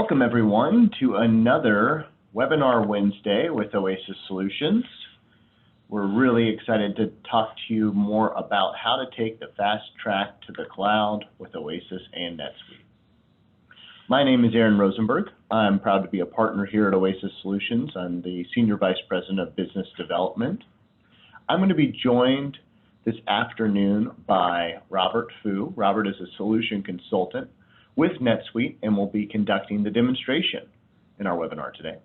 Welcome everyone to another Webinar Wednesday with Oasis Solutions. We're really excited to talk to you more about how to take the fast track to the cloud with Oasis and NetSuite. My name is Rosenberg. I'm proud to be a partner here at Oasis Solutions. I'm the Senior Vice President of Business Development. I'm going to be joined this afternoon by Robert Foo. Robert is a solution consultant with NetSuite and will be conducting the demonstration in our webinar today.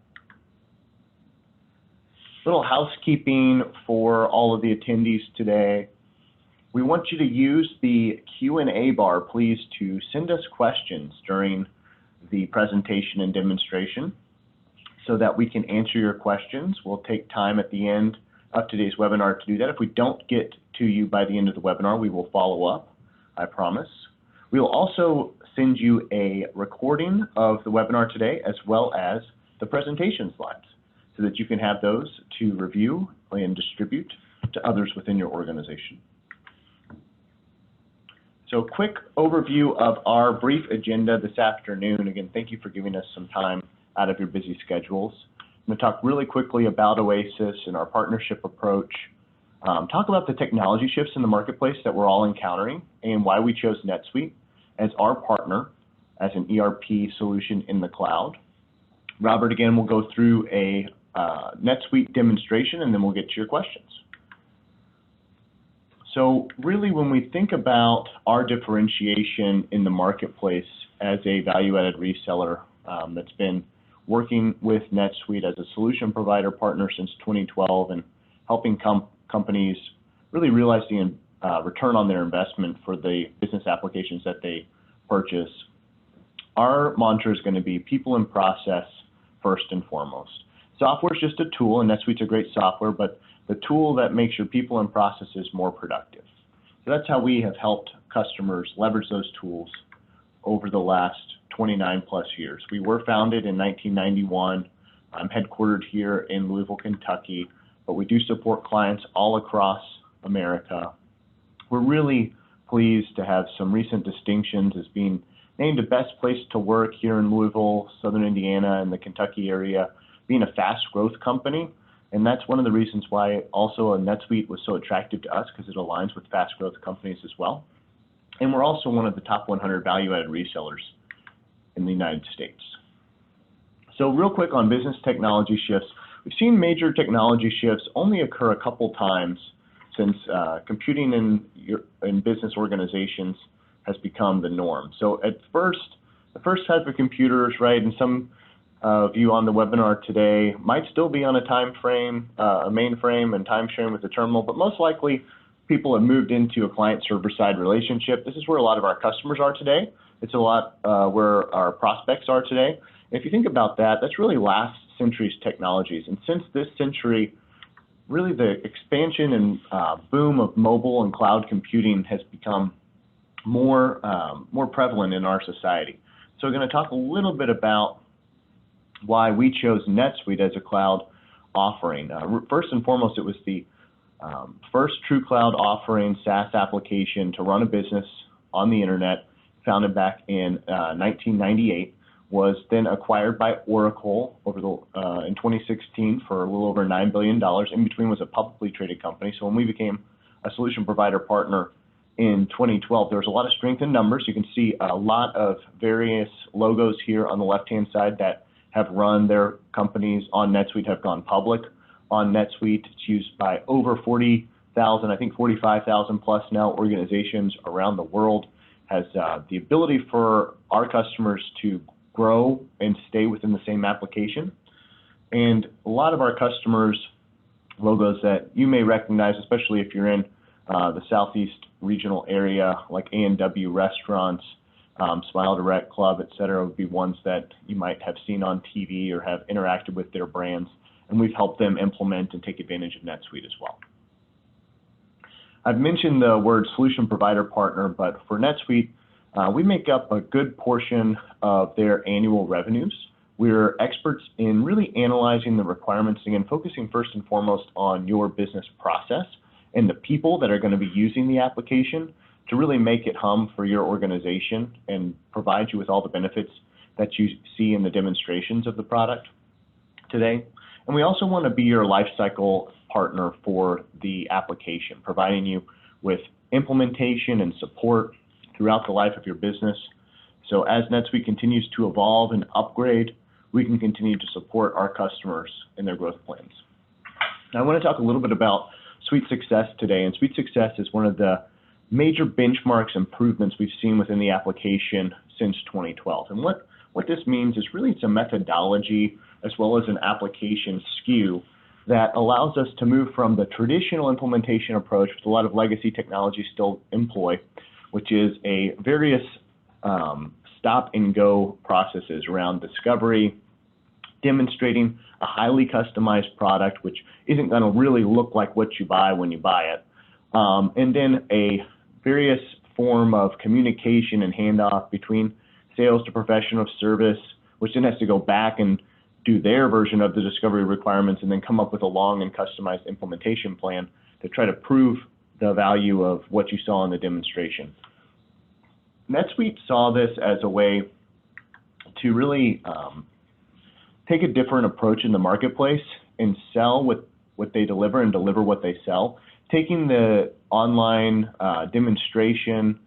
Little housekeeping for all of the attendees today. We want you to use the Q&A bar, please, to send us questions during the presentation and demonstration so that we can answer your questions. We'll take time at the end of today's webinar to do that. If we don't get to you by the end of the webinar, we will follow up, I promise. We will also send you a recording of the webinar today as well as the presentation slides so that you can have those to review and distribute to others within your organization. So quick overview of our brief agenda this afternoon. Again, thank you for giving us some time out of your busy schedules. I'm going to talk really quickly about Oasis and our partnership approach, talk about the technology shifts in the marketplace that we're all encountering and why we chose NetSuite as our partner as an ERP solution in the cloud. Robert, again, will go through a NetSuite demonstration and then we'll get to your questions. So really, when we think about our differentiation in the marketplace as a value-added reseller that's been working with NetSuite as a solution provider partner since 2012 and helping companies really realize the return on their investment for the business applications that they purchase, our mantra is going to be people and process first and foremost. Software is just a tool, and NetSuite's a great software, but the tool that makes your people and processes more productive. So that's how we have helped customers leverage those tools over the last 29 plus years. We were founded in 1991. I'm headquartered here in Louisville, Kentucky, but we do support clients all across America. We're really pleased to have some recent distinctions as being named the best place to work here in Louisville, Southern Indiana, and the Kentucky area, being a fast growth company. And that's one of the reasons why also NetSuite was so attractive to us, because it aligns with fast growth companies as well. And we're also one of the top 100 value-added resellers in the United States. So real quick on business technology shifts. We've seen major technology shifts only occur a couple times since computing in business organizations has become the norm. So at first, the first type of computers, right, and some of you on the webinar today might still be on a time frame, a mainframe and time frame with a terminal, but most likely people have moved into a client-server side relationship. This is where a lot of our customers are today. It's a lot where our prospects are today. And if you think about that, that's really last century's technologies. And since this century, really the expansion and boom of mobile and cloud computing has become more prevalent in our society. So we're going to talk a little bit about why we chose NetSuite as a cloud offering. First and foremost, it was the first true cloud offering SaaS application to run a business on the internet, founded back in 1998. Was then acquired by Oracle in 2016 for a little over $9 billion. In between was a publicly traded company. So when we became a solution provider partner in 2012, there was a lot of strength in numbers. You can see a lot of various logos here on the left-hand side that have run their companies on NetSuite, have gone public on NetSuite. It's used by over 40,000, I think 45,000 plus now organizations around the world. Has the ability for our customers to grow and stay within the same application. And a lot of our customers' logos that you may recognize, especially if you're in the Southeast regional area, like A&W Restaurants, Smile Direct Club, et cetera, would be ones that you might have seen on TV or have interacted with their brands. And we've helped them implement and take advantage of NetSuite as well. I've mentioned the word solution provider partner, but for NetSuite, we make up a good portion of their annual revenues. We're experts in really analyzing the requirements, again, focusing first and foremost on your business process and the people that are going to be using the application to really make it hum for your organization and provide you with all the benefits that you see in the demonstrations of the product today. And we also want to be your lifecycle partner for the application, providing you with implementation and support throughout the life of your business. So as NetSuite continues to evolve and upgrade, we can continue to support our customers in their growth plans. Now, I want to talk a little bit about SuiteSuccess today, and SuiteSuccess is one of the major benchmarks improvements we've seen within the application since 2012. And what this means is really it's a methodology as well as an application SKU that allows us to move from the traditional implementation approach, which a lot of legacy technologies still employ, which is a various stop and go processes around discovery, demonstrating a highly customized product, which isn't going to really look like what you buy when you buy it, and then a various form of communication and handoff between sales to professional service, which then has to go back and do their version of the discovery requirements and then come up with a long and customized implementation plan to try to prove the value of what you saw in the demonstration. NetSuite saw this as a way to really take a different approach in the marketplace and sell what they deliver and deliver what they sell, taking the online demonstration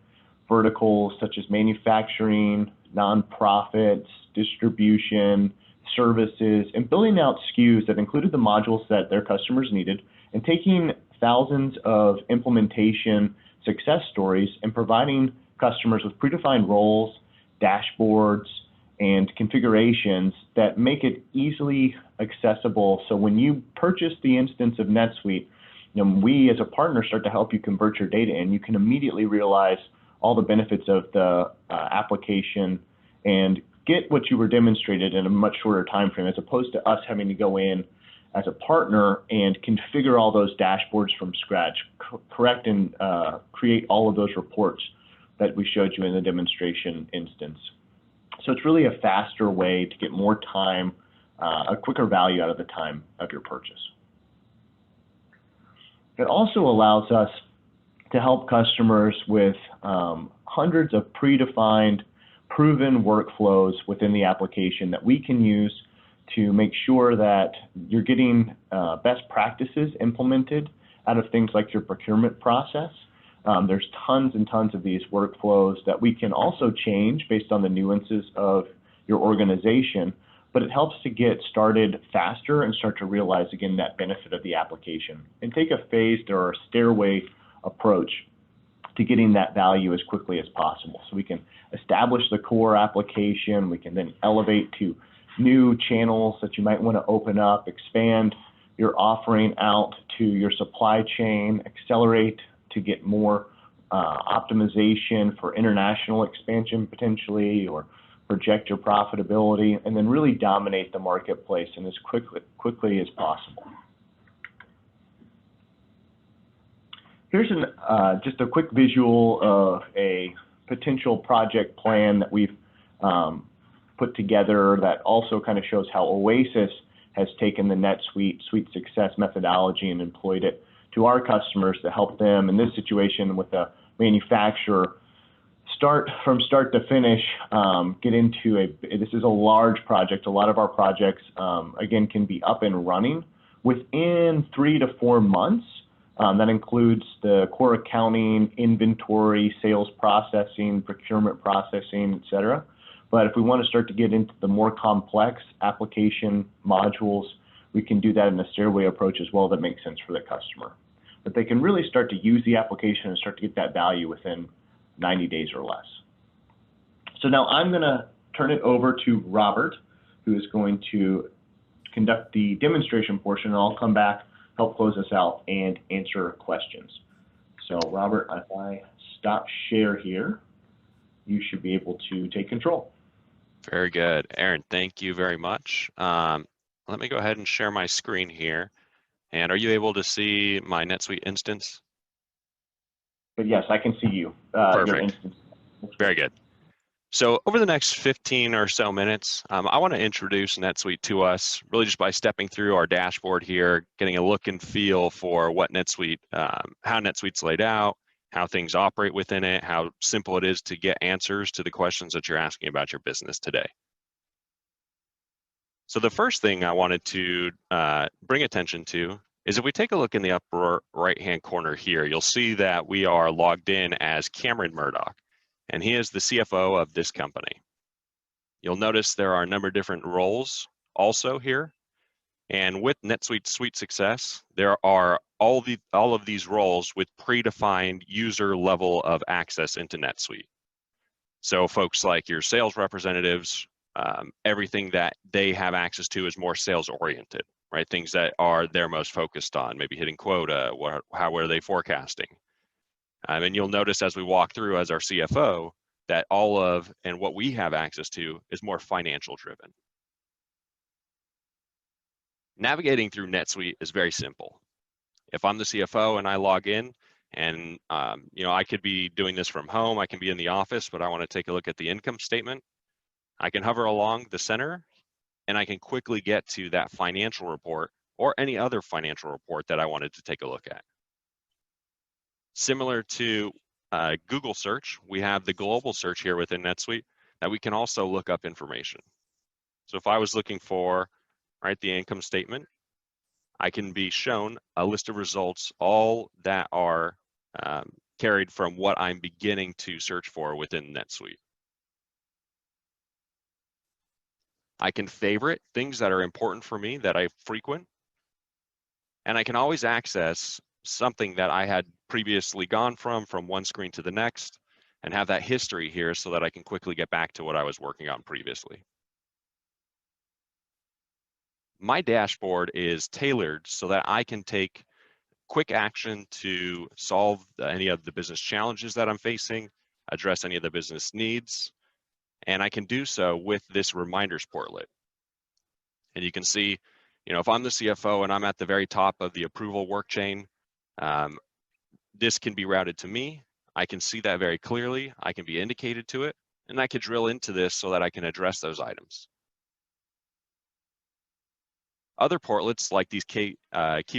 verticals such as manufacturing, nonprofits, distribution, services, and building out SKUs that included the modules that their customers needed, and taking thousands of implementation success stories and providing customers with predefined roles, dashboards, and configurations that make it easily accessible. So when you purchase the instance of NetSuite, we as a partner start to help you convert your data in. You can immediately realize all the benefits of the application and get what you were demonstrated in a much shorter time frame, as opposed to us having to go in as a partner and configure all those dashboards from scratch, correct and create all of those reports that we showed you in the demonstration instance. So it's really a faster way to get more time, a quicker value out of the time of your purchase. It also allows us to help customers with hundreds of predefined, proven workflows within the application that we can use to make sure that you're getting best practices implemented out of things like your procurement process. There's tons and tons of these workflows that we can also change based on the nuances of your organization, but it helps to get started faster and start to realize, again, that benefit of the application and take a phased or a stairway approach to getting that value as quickly as possible. So we can establish the core application, we can then elevate to new channels that you might want to open up, expand your offering out to your supply chain, accelerate to get more optimization for international expansion potentially, or project your profitability, and then really dominate the marketplace and as quickly as possible. Here's just a quick visual of a potential project plan that we've put together that also kind of shows how Oasis has taken the NetSuite SuiteSuccess methodology and employed it to our customers to help them in this situation with a manufacturer from start to finish, get into this is a large project. A lot of our projects, again, can be up and running within 3 to 4 months. That includes the core accounting, inventory, sales processing, procurement processing, et cetera. But if we want to start to get into the more complex application modules, we can do that in a stairway approach as well that makes sense for the customer. But they can really start to use the application and start to get that value within 90 days or less. So now I'm going to turn it over to Robert, who is going to conduct the demonstration portion, and I'll come back, help close us out, and answer questions. So Robert, if I stop share here, you should be able to take control. Very good. Aaron, thank you very much. Let me go ahead and share my screen here. And are you able to see my NetSuite instance? But yes, I can see you. Perfect. Your instance. Very good. So over the next 15 or so minutes, I want to introduce NetSuite to us, really just by stepping through our dashboard here, getting a look and feel for what NetSuite, how NetSuite's laid out, how things operate within it, how simple it is to get answers to the questions that you're asking about your business today. So the first thing I wanted to bring attention to is if we take a look in the upper right-hand corner here, you'll see that we are logged in as Cameron Murdoch, and he is the CFO of this company. You'll notice there are a number of different roles also here. And with NetSuite SuiteSuccess, there are all of these roles with predefined user level of access into NetSuite. So folks like your sales representatives, everything that they have access to is more sales oriented, right? Things that are they're most focused on, maybe hitting quota, how are they forecasting? And you'll notice as we walk through as our CFO that all of and what we have access to is more financial driven. Navigating through NetSuite is very simple. If I'm the CFO and I log in, and I could be doing this from home, I can be in the office, but I want to take a look at the income statement. I can hover along the center, and I can quickly get to that financial report or any other financial report that I wanted to take a look at. Similar to Google search, we have the global search here within NetSuite that we can also look up information. So if I was looking for the income statement, I can be shown a list of results, all that are carried from what I'm beginning to search for within NetSuite. I can favorite things that are important for me that I frequent, and I can always access something that I had previously gone from one screen to the next and have that history here so that I can quickly get back to what I was working on previously. My dashboard is tailored so that I can take quick action to solve any of the business challenges that I'm facing, address any of the business needs, and I can do so with this reminders portlet. And you can see, if I'm the CFO and I'm at the very top of the approval work chain, this can be routed to me. I can see that very clearly. I can be indicated to it, and I can drill into this so that I can address those items. Other portlets, like these key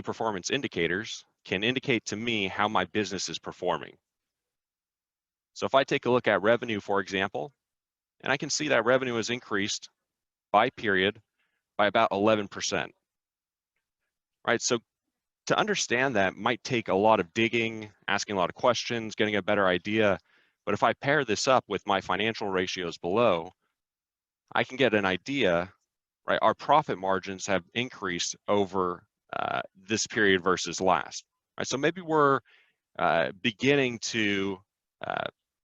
performance indicators, can indicate to me how my business is performing. So if I take a look at revenue, for example, and I can see that revenue has increased by period by about 11%. Right, so to understand that might take a lot of digging, asking a lot of questions, getting a better idea. But if I pair this up with my financial ratios below, I can get an idea. Right, our profit margins have increased over this period versus last. Right, so maybe we're beginning to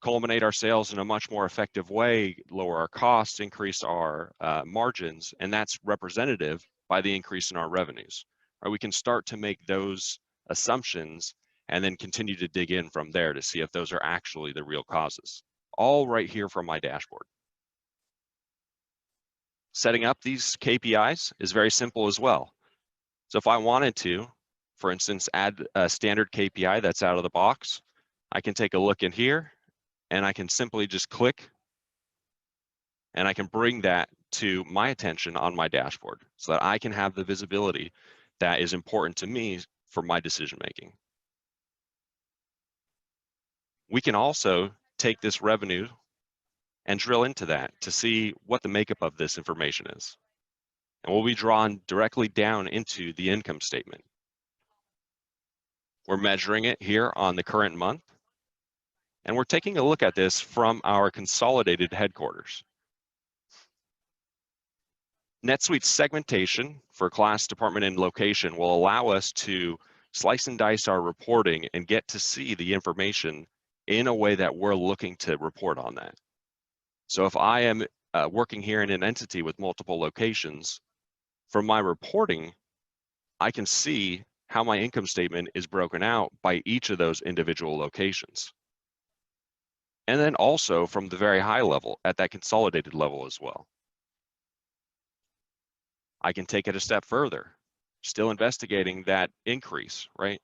culminate our sales in a much more effective way, lower our costs, increase our margins, and that's representative by the increase in our revenues. Right, we can start to make those assumptions and then continue to dig in from there to see if those are actually the real causes. All right here from my dashboard. Setting up these KPIs is very simple as well. So if I wanted to, for instance, add a standard KPI that's out of the box, I can take a look in here and I can simply just click and I can bring that to my attention on my dashboard so that I can have the visibility that is important to me for my decision making. We can also take this revenue and drill into that to see what the makeup of this information is. And we'll be drawn directly down into the income statement. We're measuring it here on the current month, and we're taking a look at this from our consolidated headquarters. NetSuite segmentation for class, department, and location will allow us to slice and dice our reporting and get to see the information in a way that we're looking to report on that. So if I am working here in an entity with multiple locations, from my reporting, I can see how my income statement is broken out by each of those individual locations. And then also from the very high level at that consolidated level as well. I can take it a step further, still investigating that increase, right?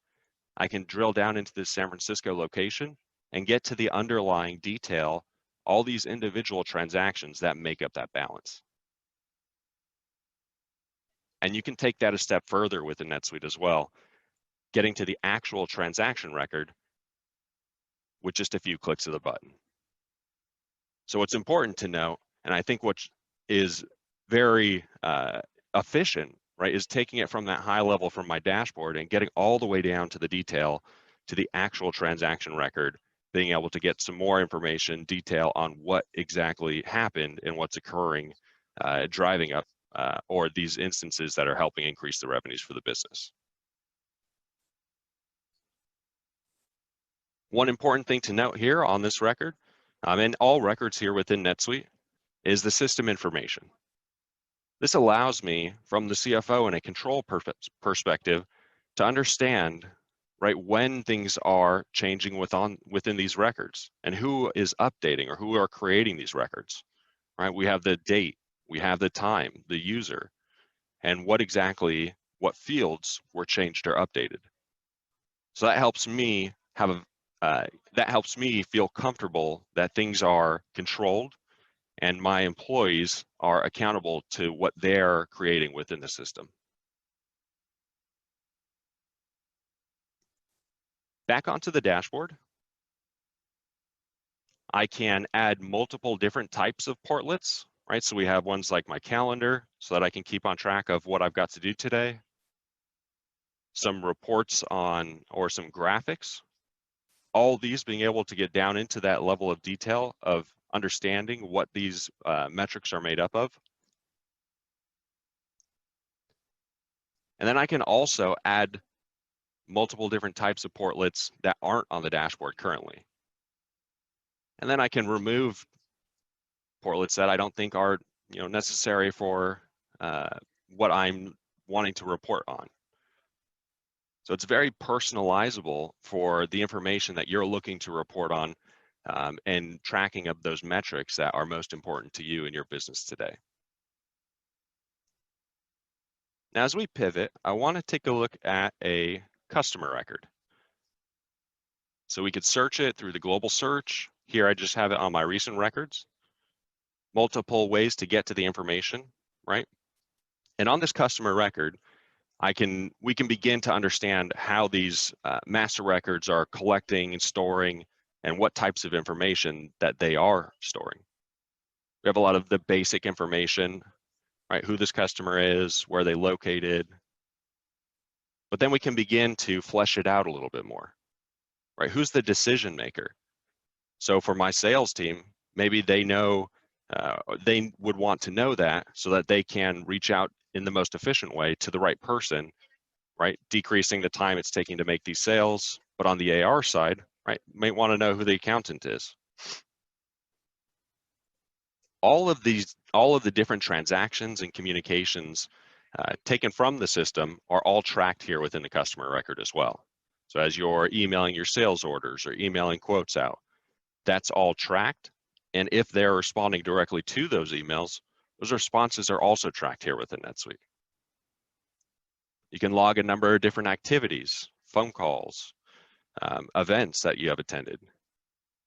I can drill down into the San Francisco location and get to the underlying detail, all these individual transactions that make up that balance. And you can take that a step further within NetSuite as well, getting to the actual transaction record with just a few clicks of the button. So what's important to note, and I think what is very efficient, right, is taking it from that high level from my dashboard and getting all the way down to the detail, to the actual transaction record, being able to get some more information, detail on what exactly happened and what's occurring, driving up, or these instances that are helping increase the revenues for the business. One important thing to note here on this record, and all records here within NetSuite, is the system information. This allows me, from the CFO and a control perspective, to understand, right, when things are changing within these records and who is updating or who are creating these records, right? We have the date, we have the time, the user, and what fields were changed or updated. So that helps me feel comfortable that things are controlled and my employees are accountable to what they're creating within the system. Back onto the dashboard, I can add multiple different types of portlets, right? So we have ones like my calendar, so that I can keep on track of what I've got to do today. Some reports or some graphics. All these being able to get down into that level of detail of understanding what these metrics are made up of. And then I can also add multiple different types of portlets that aren't on the dashboard currently. And then I can remove portlets that I don't think are necessary for what I'm wanting to report on. So it's very personalizable for the information that you're looking to report on, and tracking of those metrics that are most important to you in your business today. Now, as we pivot, I want to take a look at a customer record. So we could search it through the global search. Here, I just have it on my recent records. Multiple ways to get to the information, right? And on this customer record, we can begin to understand how these master records are collecting and storing and what types of information that they are storing. We have a lot of the basic information, right? Who this customer is, where they located. But then we can begin to flesh it out a little bit more, right? Who's the decision maker? So for my sales team, maybe they know, they would want to know that so that they can reach out in the most efficient way to the right person, right? Decreasing the time it's taking to make these sales. But on the AR side, right, might want to know who the accountant is. All of the different transactions and communications taken from the system are all tracked here within the customer record as well. So as you're emailing your sales orders or emailing quotes out, that's all tracked. And if they're responding directly to those emails, those responses are also tracked here within NetSuite. You can log a number of different activities, phone calls, events that you have attended.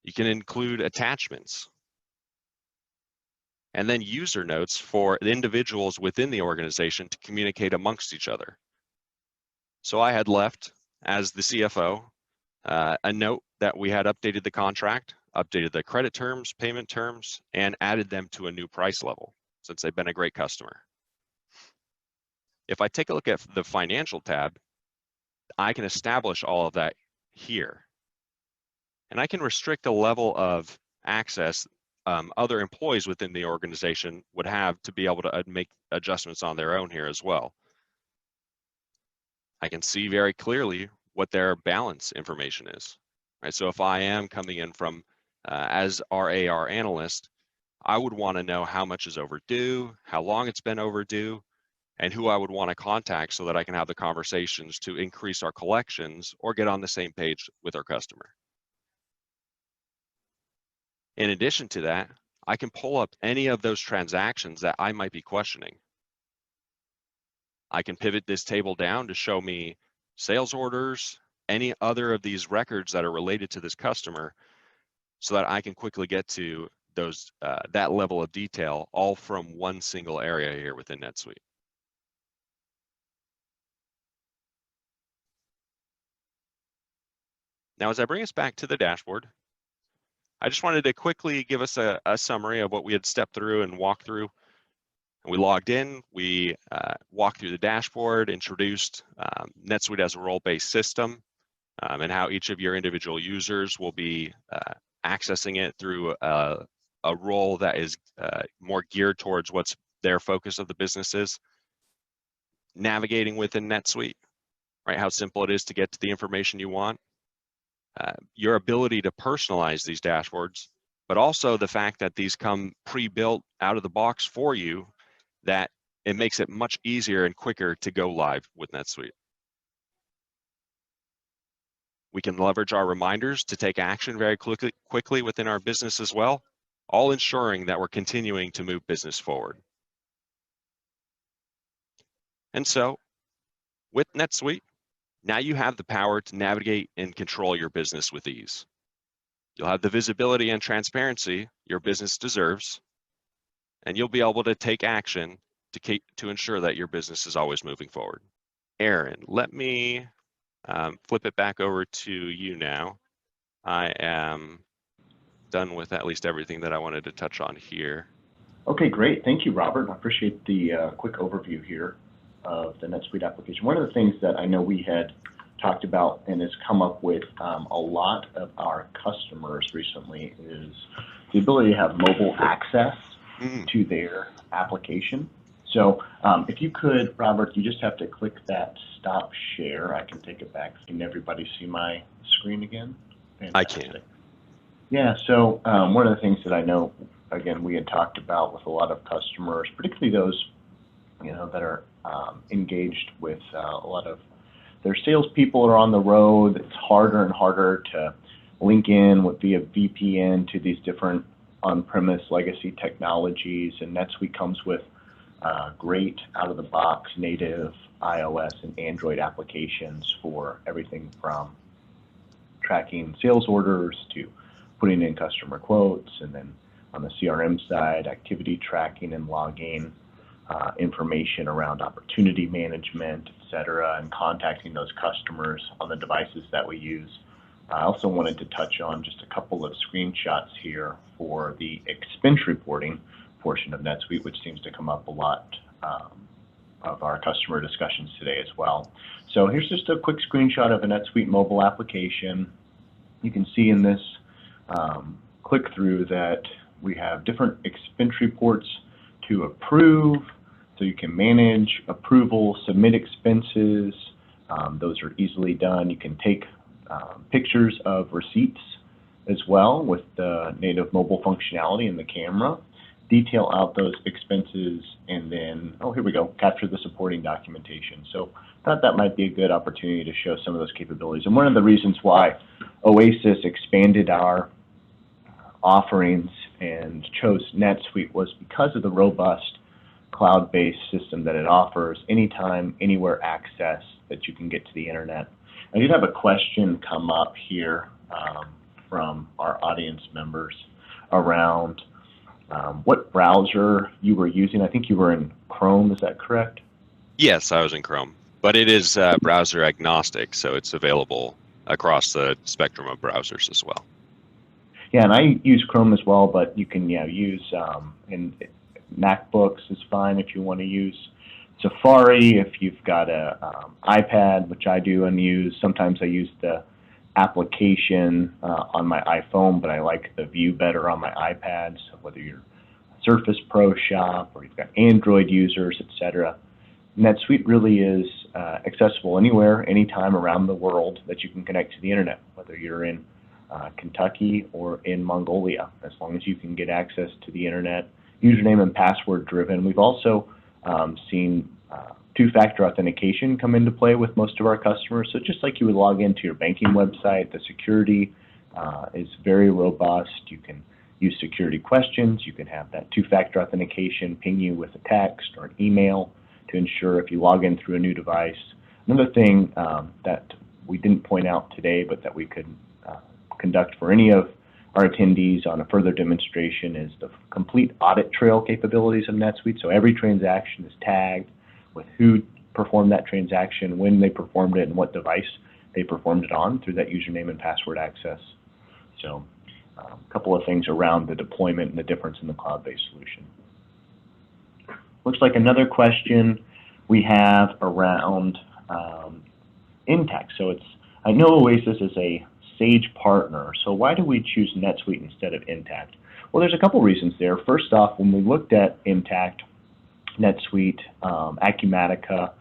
You can include attachments. And then user notes for the individuals within the organization to communicate amongst each other. So I had left, as the CFO, a note that we had updated the contract, updated the credit terms, payment terms, and added them to a new price level since they've been a great customer. If I take a look at the financial tab, I can establish all of that here. And I can restrict the level of access other employees within the organization would have to be able to make adjustments on their own here as well. I can see very clearly what their balance information is, right? So if I am coming in from, as our AR analyst, I would want to know how much is overdue, how long it's been overdue, and who I would want to contact so that I can have the conversations to increase our collections or get on the same page with our customer. In addition to that, I can pull up any of those transactions that I might be questioning. I can pivot this table down to show me sales orders, any other of these records that are related to this customer, so that I can quickly get to those that level of detail all from one single area here within NetSuite. Now, as I bring us back to the dashboard, I just wanted to quickly give us a summary of what we had stepped through and walked through. And we logged in, we walked through the dashboard, introduced NetSuite as a role-based system, and how each of your individual users will be accessing it through a role that is more geared towards what's their focus of the business is. Navigating within NetSuite, right? How simple it is to get to the information you want. Your ability to personalize these dashboards, but also the fact that these come pre-built out of the box for you, that it makes it much easier and quicker to go live with NetSuite. We can leverage our reminders to take action very quickly within our business as well, all ensuring that we're continuing to move business forward. And so, with NetSuite, now you have the power to navigate and control your business with ease. You'll have the visibility and transparency your business deserves, and you'll be able to take action to ensure that your business is always moving forward. Aaron, let me flip it back over to you now. I am done with at least everything that I wanted to touch on here. Okay, great. Thank you, Robert. I appreciate the quick overview here of the NetSuite application. One of the things that I know we had talked about and has come up with a lot of our customers recently is the ability to have mobile access to their application. So if you could, Robert, you just have to click that stop share. I can take it back. Can everybody see my screen again? Fantastic. I can. Yeah, so one of the things that I know, again, we had talked about with a lot of customers, particularly those, that are engaged with a lot of their salespeople are on the road. It's harder and harder to link in via VPN to these different on-premise legacy technologies, and NetSuite comes with great out-of-the-box native iOS and Android applications for everything from tracking sales orders to putting in customer quotes, and then on the CRM side, activity tracking and logging, information around opportunity management, et cetera, and contacting those customers on the devices that we use. I also wanted to touch on just a couple of screenshots here for the expense reporting portion of NetSuite, which seems to come up a lot of our customer discussions today as well. So here's just a quick screenshot of a NetSuite mobile application. You can see in this click-through that we have different expense reports to approve, so you can manage approval, submit expenses. Those are easily done. You can take pictures of receipts as well with the native mobile functionality in the camera, detail out those expenses, and then, oh, here we go, capture the supporting documentation. So I thought that might be a good opportunity to show some of those capabilities. And one of the reasons why Oasis expanded our offerings and chose NetSuite was because of the robust cloud-based system that it offers, anytime, anywhere access that you can get to the internet. I did have a question come up here from our audience members around what browser you were using. I think you were in Chrome, is that correct? Yes, I was in Chrome, but it is browser agnostic, so it's available across the spectrum of browsers as well. Yeah, and I use Chrome as well, but you can use in MacBooks is fine if you want to use Safari. If you've got a iPad, which I do and use, sometimes I use the application on my iPhone, but I like the view better on my iPad. So whether you're Surface Pro shop or you've got Android users, etc., NetSuite really is accessible anywhere, anytime around the world that you can connect to the internet, whether you're in Kentucky or in Mongolia, as long as you can get access to the internet, username and password driven. We've also seen two-factor authentication come into play with most of our customers. So just like you would log into your banking website, the security is very robust. You can use security questions. You can have that two-factor authentication ping you with a text or an email to ensure if you log in through a new device. Another thing that we didn't point out today, but that we could conduct for any of our attendees on a further demonstration, is the complete audit trail capabilities of NetSuite. So every transaction is tagged with who performed that transaction, when they performed it, and what device they performed it on through that username and password access. So a couple of things around the deployment and the difference in the cloud-based solution. Looks like another question we have around Intact. So I know Oasis is a Sage partner, so why do we choose NetSuite instead of Intact? Well, there's a couple reasons there. First off, when we looked at Intact, NetSuite, Acumatica,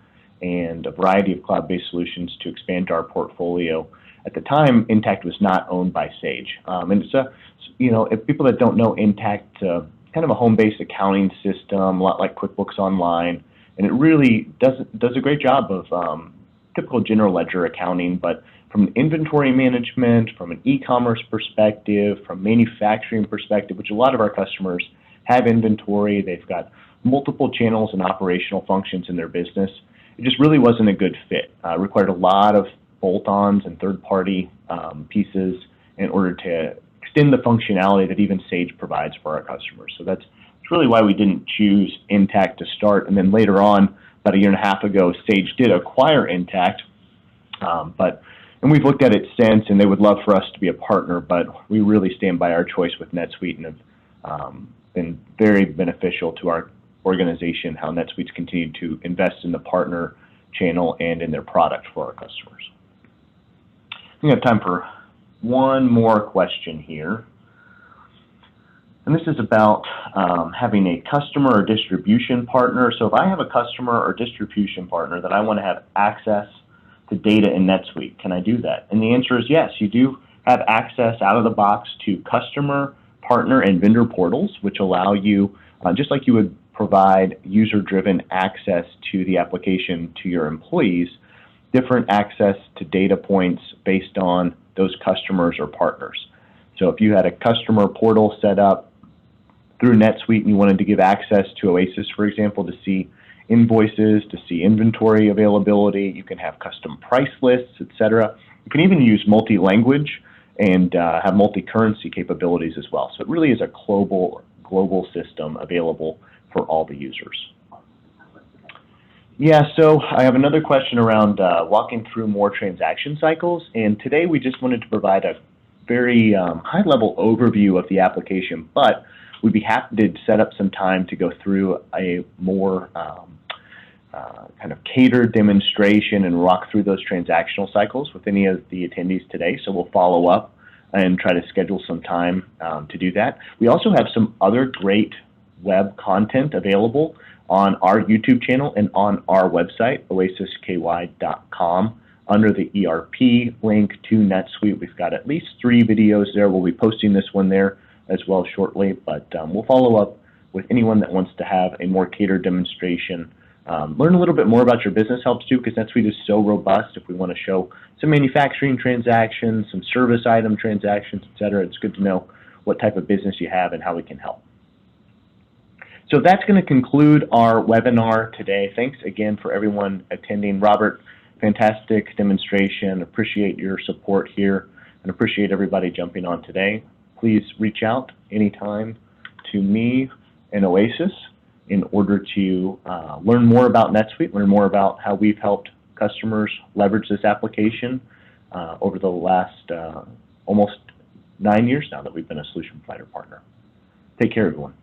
and a variety of cloud-based solutions to expand our portfolio, at the time, Intact was not owned by Sage. And it's if people that don't know Intact, kind of a home-based accounting system, a lot like QuickBooks Online, and it really does a great job of typical general ledger accounting, but from an inventory management, from an e-commerce perspective, from manufacturing perspective, which a lot of our customers have inventory, they've got multiple channels and operational functions in their business. It just really wasn't a good fit. It required a lot of bolt-ons and third-party pieces in order to extend the functionality that even Sage provides for our customers. So that's really why we didn't choose Intact to start. And then later on, about a year and a half ago, Sage did acquire Intact, and we've looked at it since, and they would love for us to be a partner, but we really stand by our choice with NetSuite and have been very beneficial to our organization, how NetSuite's continued to invest in the partner channel and in their product for our customers. We have time for one more question here. And this is about having a customer or distribution partner. So if I have a customer or distribution partner that I want to have access to data in NetSuite, can I do that? And the answer is yes. You do have access out of the box to customer, partner, and vendor portals, which allow you, just like you would provide user-driven access to the application to your employees, different access to data points based on those customers or partners. So if you had a customer portal set up through NetSuite and you wanted to give access to Oasis, for example, to see invoices, to see inventory availability, you can have custom price lists, etc. You can even use multi-language and have multi-currency capabilities as well. So it really is a global system available for all the users. Yeah, so I have another question around walking through more transaction cycles, and today we just wanted to provide a very high-level overview of the application, but we'd be happy to set up some time to go through a more kind of catered demonstration and walk through those transactional cycles with any of the attendees today. So we'll follow up and try to schedule some time to do that. We also have some other great web content available on our YouTube channel and on our website, oasisky.com. Under the ERP link to NetSuite, we've got at least 3 videos there. We'll be posting this one there as well shortly, but we'll follow up with anyone that wants to have a more catered demonstration. Learn a little bit more about your business helps too, because NetSuite is so robust. If we want to show some manufacturing transactions, some service item transactions, etc., it's good to know what type of business you have and how we can help. So that's going to conclude our webinar today. Thanks again for everyone attending. Robert, fantastic demonstration. Appreciate your support here and appreciate everybody jumping on today. Please reach out anytime to me and Oasis in order to learn more about NetSuite, learn more about how we've helped customers leverage this application over the last almost 9 years now that we've been a solution provider partner. Take care, everyone.